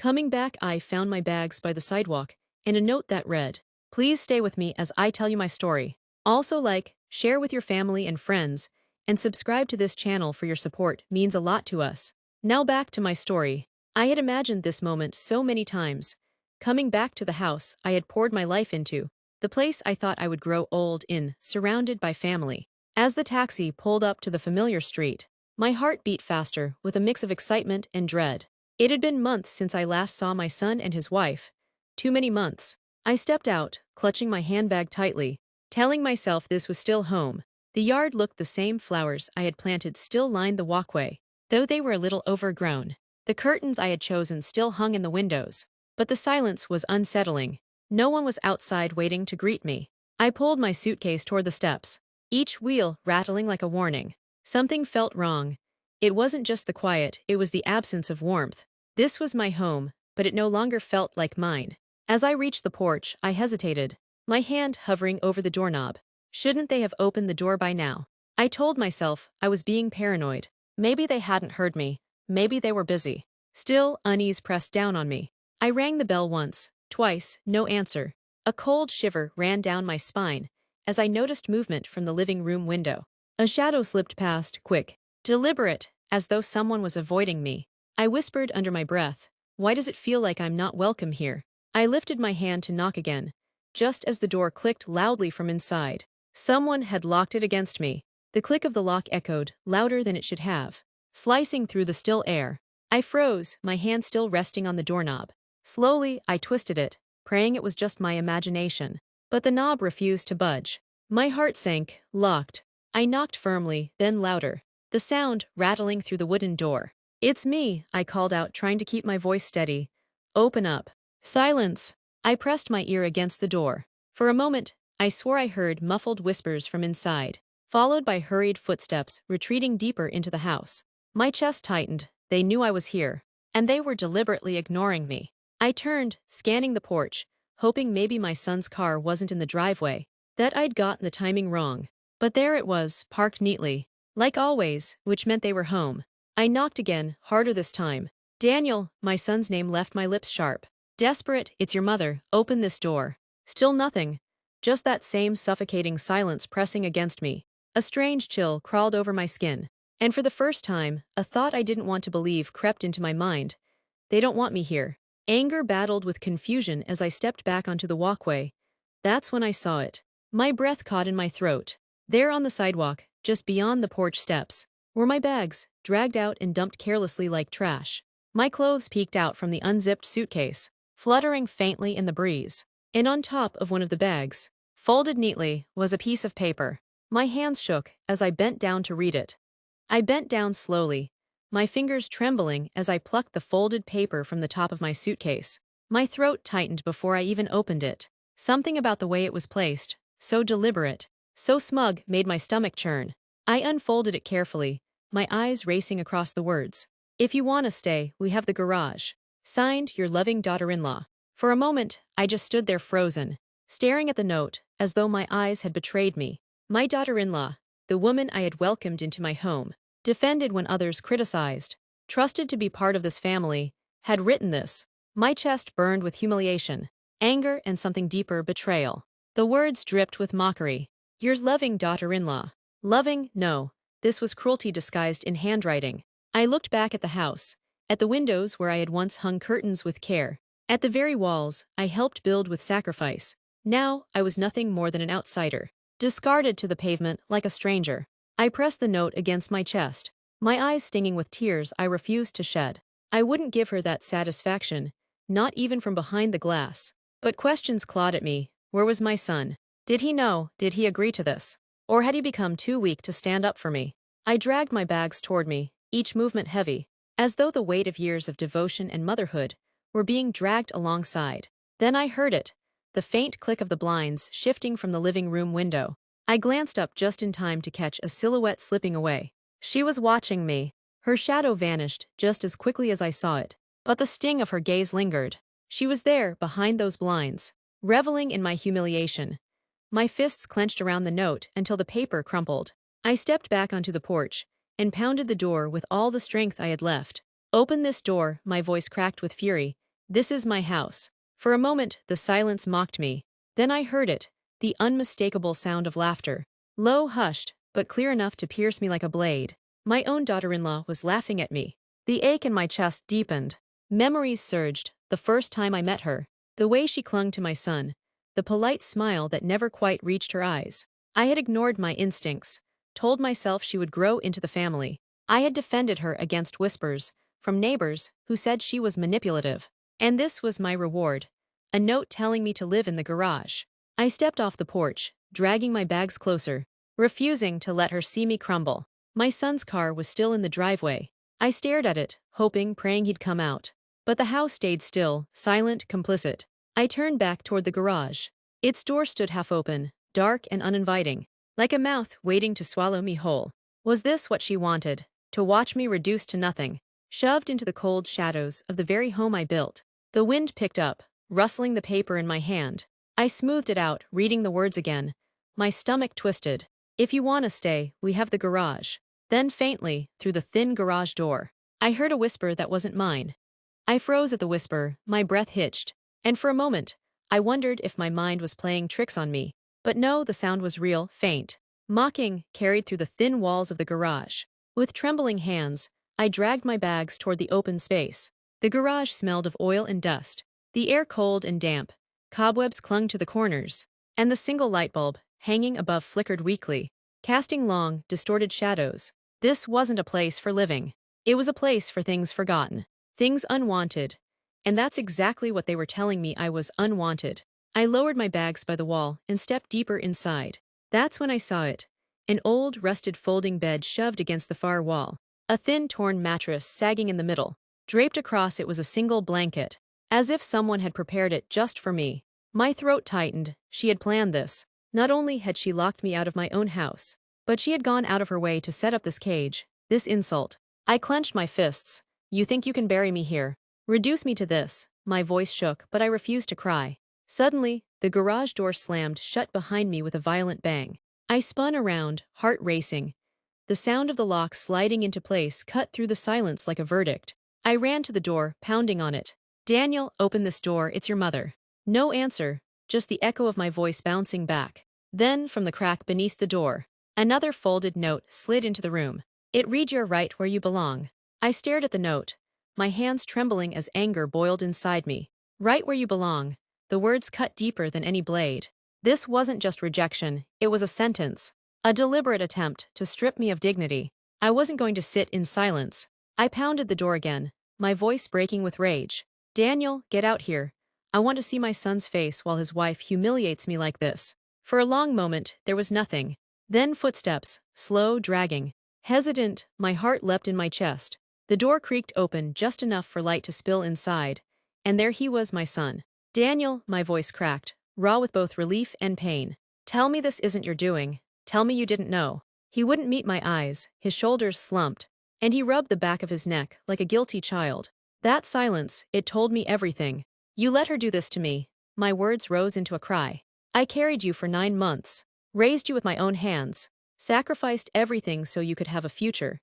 Coming back, I found my bags by the sidewalk and a note that read, "Please stay with me as I tell you my story." Also, share with your family and friends, and subscribe to this channel for your support means a lot to us. Now back to my story. I had imagined this moment so many times. Coming back to the house I had poured my life into, the place I thought I would grow old in, surrounded by family. As the taxi pulled up to the familiar street, my heart beat faster with a mix of excitement and dread. It had been months since I last saw my son and his wife. Too many months. I stepped out, clutching my handbag tightly, telling myself this was still home. The yard looked the same, flowers I had planted still lined the walkway, though they were a little overgrown. The curtains I had chosen still hung in the windows, but the silence was unsettling. No one was outside waiting to greet me. I pulled my suitcase toward the steps, each wheel rattling like a warning. Something felt wrong. It wasn't just the quiet, it was the absence of warmth. This was my home, but it no longer felt like mine. As I reached the porch, I hesitated, my hand hovering over the doorknob. Shouldn't they have opened the door by now? I told myself I was being paranoid. Maybe they hadn't heard me. Maybe they were busy. Still, unease pressed down on me. I rang the bell once, twice, no answer. A cold shiver ran down my spine as I noticed movement from the living room window. A shadow slipped past, quick, deliberate, as though someone was avoiding me. I whispered under my breath, "Why does it feel like I'm not welcome here?" I lifted my hand to knock again, just as the door clicked loudly from inside. Someone had locked it against me. The click of the lock echoed, louder than it should have, slicing through the still air. I froze, my hand still resting on the doorknob. Slowly, I twisted it, praying it was just my imagination. But the knob refused to budge. My heart sank, locked. I knocked firmly, then louder, the sound rattling through the wooden door. "It's me," I called out, trying to keep my voice steady. "Open up." Silence. I pressed my ear against the door. For a moment, I swore I heard muffled whispers from inside, followed by hurried footsteps retreating deeper into the house. My chest tightened. They knew I was here, and they were deliberately ignoring me. I turned, scanning the porch, hoping maybe my son's car wasn't in the driveway, that I'd gotten the timing wrong. But there it was, parked neatly, like always, which meant they were home. I knocked again, harder this time. "Daniel," my son's name left my lips sharp. Desperate, "It's your mother, open this door." Still nothing. Just that same suffocating silence pressing against me. A strange chill crawled over my skin. And for the first time, a thought I didn't want to believe crept into my mind. They don't want me here. Anger battled with confusion as I stepped back onto the walkway. That's when I saw it. My breath caught in my throat. There on the sidewalk, just beyond the porch steps, were my bags, dragged out and dumped carelessly like trash. My clothes peeked out from the unzipped suitcase, fluttering faintly in the breeze. And on top of one of the bags, folded neatly, was a piece of paper. My hands shook as I bent down to read it. I bent down slowly, my fingers trembling as I plucked the folded paper from the top of my suitcase. My throat tightened before I even opened it. Something about the way it was placed, so deliberate, so smug, made my stomach churn. I unfolded it carefully, my eyes racing across the words. "If you want to stay, we have the garage. Signed, your loving daughter-in-law." For a moment, I just stood there frozen, staring at the note, as though my eyes had betrayed me. My daughter-in-law, the woman I had welcomed into my home, defended when others criticized, trusted to be part of this family, had written this. My chest burned with humiliation, anger, and something deeper, betrayal. The words dripped with mockery. "Yours loving daughter-in-law." Loving? No. This was cruelty disguised in handwriting. I looked back at the house, at the windows where I had once hung curtains with care, at the very walls I helped build with sacrifice. Now, I was nothing more than an outsider, discarded to the pavement like a stranger. I pressed the note against my chest, my eyes stinging with tears I refused to shed. I wouldn't give her that satisfaction, not even from behind the glass. But questions clawed at me. Where was my son? Did he know? Did he agree to this? Or had he become too weak to stand up for me? I dragged my bags toward me, each movement heavy, as though the weight of years of devotion and motherhood were being dragged alongside. Then I heard it, the faint click of the blinds shifting from the living room window. I glanced up just in time to catch a silhouette slipping away. She was watching me. Her shadow vanished just as quickly as I saw it, but the sting of her gaze lingered. She was there, behind those blinds, reveling in my humiliation. My fists clenched around the note until the paper crumpled. I stepped back onto the porch and pounded the door with all the strength I had left. "Open this door," my voice cracked with fury, This is my house. For a moment, the silence mocked me. Then I heard it, the unmistakable sound of laughter. Low, hushed, but clear enough to pierce me like a blade. My own daughter-in-law was laughing at me. The ache in my chest deepened. Memories surged, the first time I met her. The way she clung to my son. The polite smile that never quite reached her eyes. I had ignored my instincts, told myself she would grow into the family. I had defended her against whispers from neighbors who said she was manipulative. And this was my reward. A note telling me to live in the garage. I stepped off the porch, dragging my bags closer, refusing to let her see me crumble. My son's car was still in the driveway. I stared at it, hoping, praying he'd come out. But the house stayed still, silent, complicit. I turned back toward the garage. Its door stood half open, dark and uninviting, like a mouth waiting to swallow me whole. Was this what she wanted? To watch me reduced to nothing, shoved into the cold shadows of the very home I built. The wind picked up, rustling the paper in my hand. I smoothed it out, reading the words again. My stomach twisted. If you want to stay, we have the garage. Then faintly, through the thin garage door, I heard a whisper that wasn't mine. I froze at the whisper, my breath hitched. And for a moment, I wondered if my mind was playing tricks on me. But no, the sound was real, faint. Mocking, carried through the thin walls of the garage. With trembling hands, I dragged my bags toward the open space. The garage smelled of oil and dust, the air cold and damp. Cobwebs clung to the corners, and the single light bulb, hanging above, flickered weakly, casting long, distorted shadows. This wasn't a place for living. It was a place for things forgotten, things unwanted. And that's exactly what they were telling me. I was unwanted. I lowered my bags by the wall and stepped deeper inside. That's when I saw it. An old, rusted folding bed shoved against the far wall. A thin, torn mattress sagging in the middle. Draped across it was a single blanket, as if someone had prepared it just for me. My throat tightened. She had planned this. Not only had she locked me out of my own house, but she had gone out of her way to set up this cage, this insult. I clenched my fists. You think you can bury me here? Reduce me to this? My voice shook, but I refused to cry. Suddenly, the garage door slammed shut behind me with a violent bang. I spun around, heart racing. The sound of the lock sliding into place cut through the silence like a verdict. I ran to the door, pounding on it. Daniel, open this door, it's your mother. No answer, just the echo of my voice bouncing back. Then, from the crack beneath the door, another folded note slid into the room. It read, "You're right where you belong." I stared at the note, my hands trembling as anger boiled inside me. Right where you belong. The words cut deeper than any blade. This wasn't just rejection, it was a sentence. A deliberate attempt to strip me of dignity. I wasn't going to sit in silence. I pounded the door again, my voice breaking with rage. Daniel, get out here. I want to see my son's face while his wife humiliates me like this. For a long moment, there was nothing. Then footsteps, slow, dragging. Hesitant, my heart leapt in my chest. The door creaked open just enough for light to spill inside. And there he was, my son. Daniel, my voice cracked, raw with both relief and pain. Tell me this isn't your doing. Tell me you didn't know. He wouldn't meet my eyes, his shoulders slumped, and he rubbed the back of his neck like a guilty child. That silence, it told me everything. You let her do this to me. My words rose into a cry. I carried you for 9 months, raised you with my own hands, sacrificed everything so you could have a future.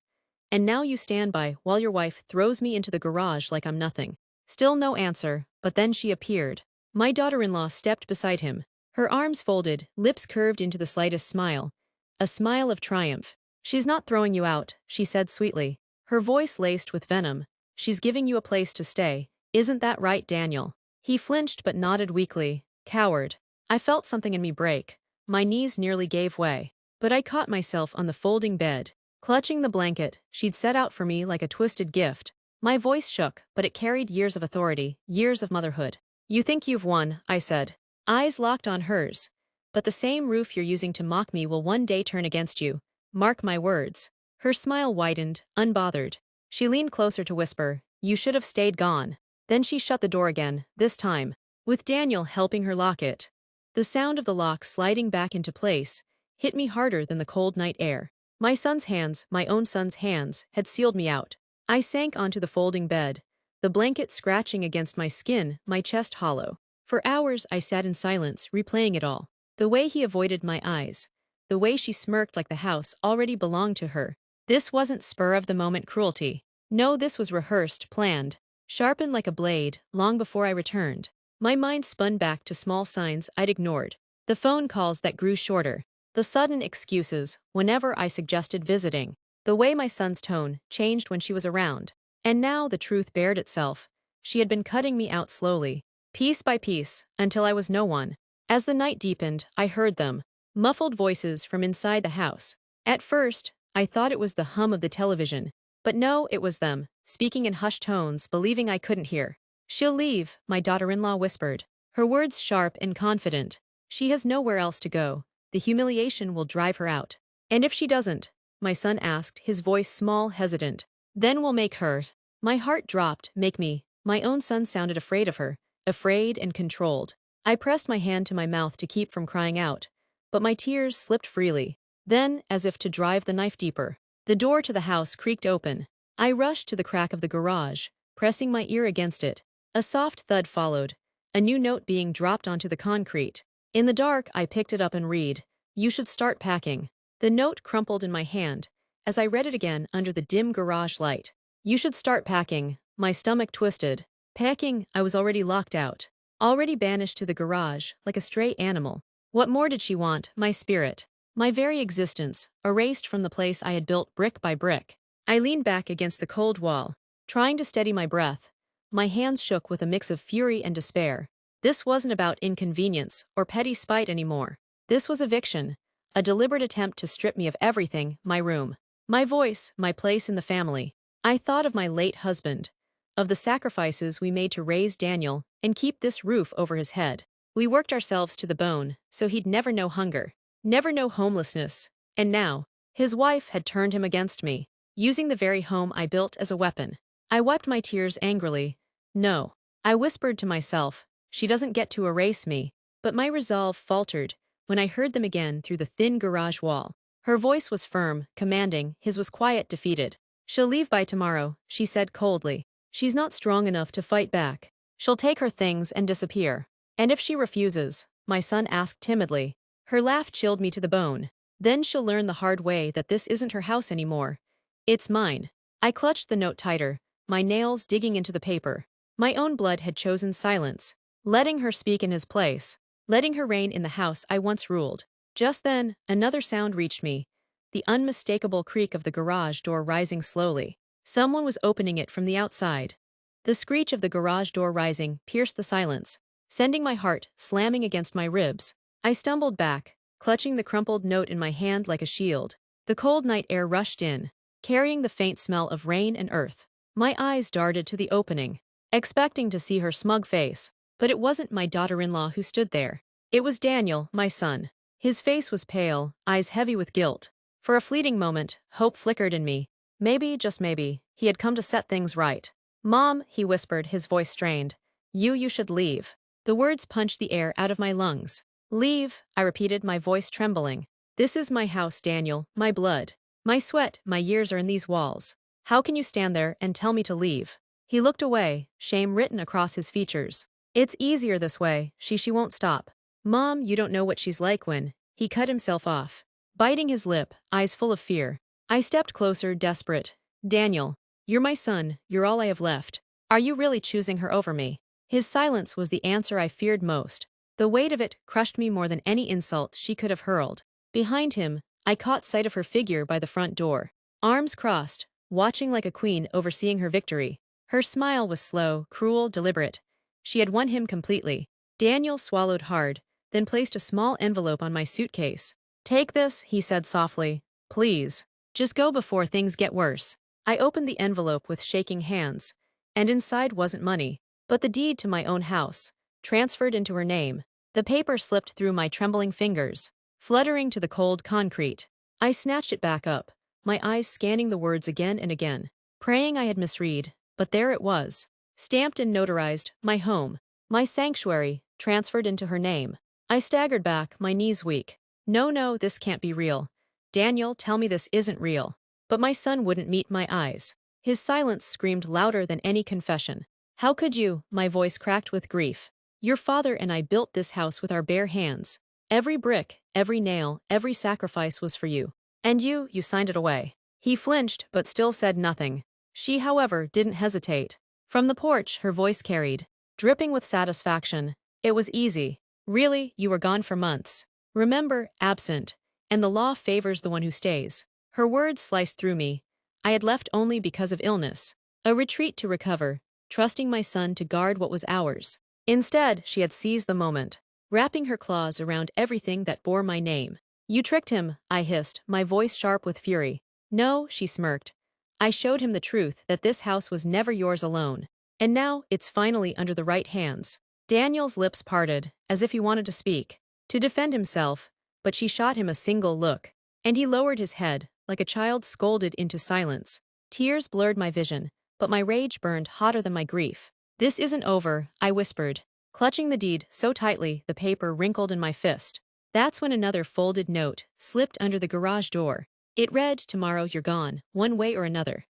And now you stand by while your wife throws me into the garage like I'm nothing. Still no answer, but then she appeared. My daughter-in-law stepped beside him, her arms folded, lips curved into the slightest smile. A smile of triumph. She's not throwing you out, she said sweetly, her voice laced with venom. She's giving you a place to stay. Isn't that right, Daniel? He flinched but nodded weakly. Coward. I felt something in me break. My knees nearly gave way. But I caught myself on the folding bed, clutching the blanket she'd set out for me like a twisted gift. My voice shook, but it carried years of authority, years of motherhood. You think you've won, I said. Eyes locked on hers. But the same roof you're using to mock me will one day turn against you. Mark my words. Her smile widened, unbothered. She leaned closer to whisper, you should have stayed gone. Then she shut the door again, this time, with Daniel helping her lock it. The sound of the lock sliding back into place hit me harder than the cold night air. My son's hands, my own son's hands, had sealed me out. I sank onto the folding bed, the blanket scratching against my skin, my chest hollow. For hours I sat in silence, replaying it all. The way he avoided my eyes. The way she smirked like the house already belonged to her. This wasn't spur-of-the-moment cruelty. No, this was rehearsed, planned. sharpened like a blade, long before I returned. My mind spun back to small signs I'd ignored. The phone calls that grew shorter. The sudden excuses whenever I suggested visiting. The way my son's tone changed when she was around. And now the truth bared itself. She had been cutting me out slowly, piece by piece, until I was no one. As the night deepened, I heard them. Muffled voices from inside the house. At first, I thought it was the hum of the television. But no, it was them, speaking in hushed tones, believing I couldn't hear. "She'll leave," my daughter-in-law whispered. Her words sharp and confident. "She has nowhere else to go. The humiliation will drive her out." "And if she doesn't?" my son asked, his voice small, hesitant. "Then we'll make her." My heart dropped. Make me. My own son sounded afraid of her. Afraid and controlled. I pressed my hand to my mouth to keep from crying out. But my tears slipped freely. Then, as if to drive the knife deeper, the door to the house creaked open. I rushed to the crack of the garage, pressing my ear against it. A soft thud followed, a new note being dropped onto the concrete. In the dark, I picked it up and read, "You should start packing." The note crumpled in my hand, as I read it again under the dim garage light. "You should start packing." My stomach twisted. Packing, I was already locked out. Already banished to the garage, like a stray animal. What more did she want? My spirit. My very existence, erased from the place I had built brick by brick. I leaned back against the cold wall, trying to steady my breath. My hands shook with a mix of fury and despair. This wasn't about inconvenience or petty spite anymore. This was eviction, a deliberate attempt to strip me of everything: my room, my voice, my place in the family. I thought of my late husband, of the sacrifices we made to raise Daniel and keep this roof over his head. We worked ourselves to the bone, so he'd never know hunger, never know homelessness. And now, his wife had turned him against me, using the very home I built as a weapon. I wiped my tears angrily. "No," I whispered to myself, "she doesn't get to erase me." But my resolve faltered when I heard them again through the thin garage wall. Her voice was firm, commanding, his was quiet, defeated. "She'll leave by tomorrow," she said coldly. "She's not strong enough to fight back. She'll take her things and disappear." "And if she refuses?" my son asked timidly. Her laugh chilled me to the bone. "Then she'll learn the hard way that this isn't her house anymore. It's mine." I clutched the note tighter, my nails digging into the paper. My own blood had chosen silence, letting her speak in his place, letting her reign in the house I once ruled. Just then, another sound reached me, the unmistakable creak of the garage door rising slowly. Someone was opening it from the outside. The screech of the garage door rising pierced the silence, sending my heart slamming against my ribs. I stumbled back, clutching the crumpled note in my hand like a shield. The cold night air rushed in, carrying the faint smell of rain and earth. My eyes darted to the opening, expecting to see her smug face. But it wasn't my daughter-in-law who stood there. It was Daniel, my son. His face was pale, eyes heavy with guilt. For a fleeting moment, hope flickered in me. Maybe, just maybe, he had come to set things right. "Mom," he whispered, his voice strained. You should leave." The words punched the air out of my lungs. "Leave," I repeated, my voice trembling. "This is my house, Daniel, my blood. My sweat, my years are in these walls. How can you stand there and tell me to leave?" He looked away, shame written across his features. "It's easier this way. She won't stop." "Mom, you don't know what she's like when—" He cut himself off, biting his lip, eyes full of fear. I stepped closer, desperate. "Daniel, you're my son, you're all I have left. Are you really choosing her over me?" His silence was the answer I feared most. The weight of it crushed me more than any insult she could have hurled. Behind him, I caught sight of her figure by the front door, arms crossed, watching like a queen overseeing her victory. Her smile was slow, cruel, deliberate. She had won him completely. Daniel swallowed hard, then placed a small envelope on my suitcase. "Take this," he said softly. "Please. Just go before things get worse." I opened the envelope with shaking hands, and inside wasn't money, but the deed to my own house, transferred into her name. The paper slipped through my trembling fingers, fluttering to the cold concrete. I snatched it back up, my eyes scanning the words again and again, praying I had misread, but there it was, stamped and notarized, my home, my sanctuary, transferred into her name. I staggered back, my knees weak. No, this can't be real. Daniel, tell me this isn't real. But my son wouldn't meet my eyes. His silence screamed louder than any confession. "How could you?" My voice cracked with grief. "Your father and I built this house with our bare hands. Every brick, every nail, every sacrifice was for you. And you signed it away." He flinched but still said nothing. She, however, didn't hesitate. From the porch, her voice carried, dripping with satisfaction. It was easy. Really, you were gone for months. Remember, absent. And the law favors the one who stays. Her words sliced through me. I had left only because of illness. A retreat to recover, trusting my son to guard what was ours. Instead, she had seized the moment, wrapping her claws around everything that bore my name. You tricked him, I hissed, my voice sharp with fury. No, she smirked. I showed him the truth that this house was never yours alone. And now, it's finally under the right hands. Daniel's lips parted, as if he wanted to speak, to defend himself, but she shot him a single look. And he lowered his head, like a child scolded into silence. Tears blurred my vision, but my rage burned hotter than my grief. This isn't over, I whispered, clutching the deed so tightly the paper wrinkled in my fist. That's when another folded note slipped under the garage door. It read, "Tomorrow you're gone, one way or another."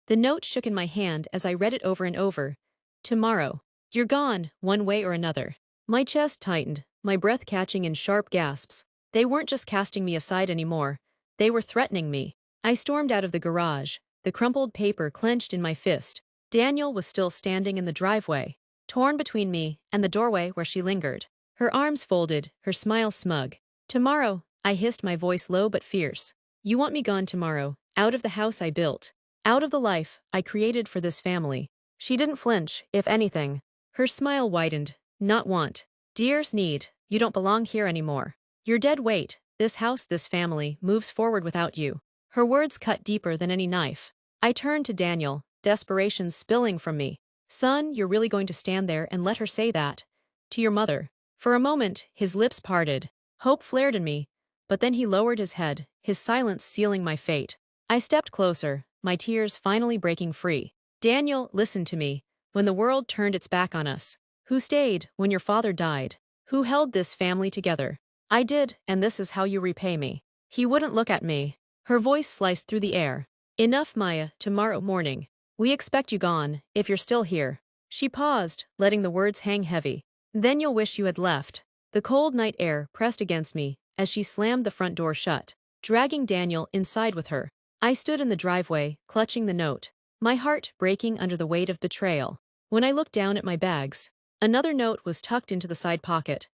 The note shook in my hand as I read it over and over. Tomorrow. You're gone, one way or another. My chest tightened, my breath catching in sharp gasps. They weren't just casting me aside anymore. They were threatening me. I stormed out of the garage, the crumpled paper clenched in my fist. Daniel was still standing in the driveway, torn between me and the doorway where she lingered. Her arms folded, her smile smug. Tomorrow, I hissed, my voice low but fierce. You want me gone tomorrow, out of the house I built, out of the life I created for this family. She didn't flinch, if anything. Her smile widened. Not want. Dear's need, you don't belong here anymore. You're dead weight. This house, this family, moves forward without you. Her words cut deeper than any knife. I turned to Daniel, desperation spilling from me. Son, you're really going to stand there and let her say that? To your mother. For a moment, his lips parted. Hope flared in me, but then he lowered his head, his silence sealing my fate. I stepped closer, my tears finally breaking free. Daniel, listen to me. When the world turned its back on us, who stayed when your father died? Who held this family together? I did, and this is how you repay me. He wouldn't look at me. Her voice sliced through the air. Enough, Maya, tomorrow morning. We expect you gone, if you're still here. She paused, letting the words hang heavy. Then you'll wish you had left. The cold night air pressed against me as she slammed the front door shut, dragging Daniel inside with her. I stood in the driveway, clutching the note, my heart breaking under the weight of betrayal. When I looked down at my bags, another note was tucked into the side pocket,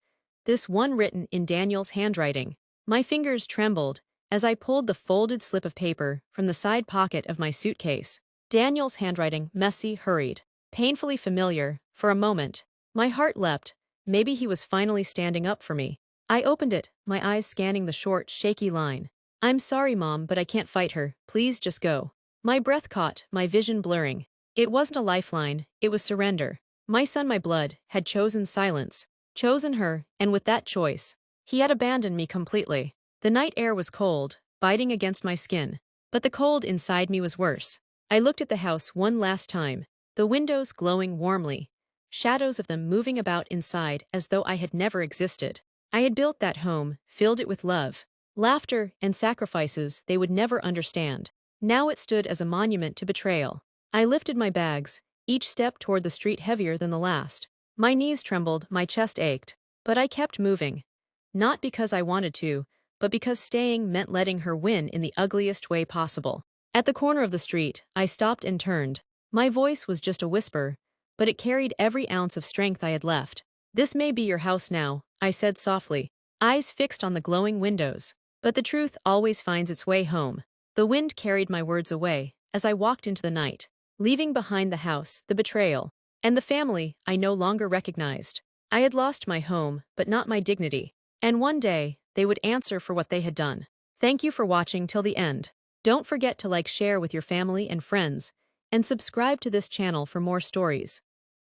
this one written in Daniel's handwriting. My fingers trembled as I pulled the folded slip of paper from the side pocket of my suitcase. Daniel's handwriting, messy, hurried, painfully familiar. For a moment, my heart leapt. Maybe he was finally standing up for me. I opened it, my eyes scanning the short, shaky line. I'm sorry, Mom, but I can't fight her. Please just go. My breath caught, my vision blurring. It wasn't a lifeline, it was surrender. My son, my blood, had chosen silence, chosen her, and with that choice, he had abandoned me completely. The night air was cold, biting against my skin, but the cold inside me was worse. I looked at the house one last time, the windows glowing warmly, shadows of them moving about inside as though I had never existed. I had built that home, filled it with love, laughter, and sacrifices they would never understand. Now it stood as a monument to betrayal. I lifted my bags, each step toward the street heavier than the last. My knees trembled, my chest ached, but I kept moving. Not because I wanted to, but because staying meant letting her win in the ugliest way possible. At the corner of the street, I stopped and turned. My voice was just a whisper, but it carried every ounce of strength I had left. This may be your house now, I said softly, eyes fixed on the glowing windows. But the truth always finds its way home. The wind carried my words away as I walked into the night, leaving behind the house, the betrayal, and the family I no longer recognized. I had lost my home, but not my dignity. And one day, they would answer for what they had done. Thank you for watching till the end. Don't forget to like, share with your family and friends, and subscribe to this channel for more stories.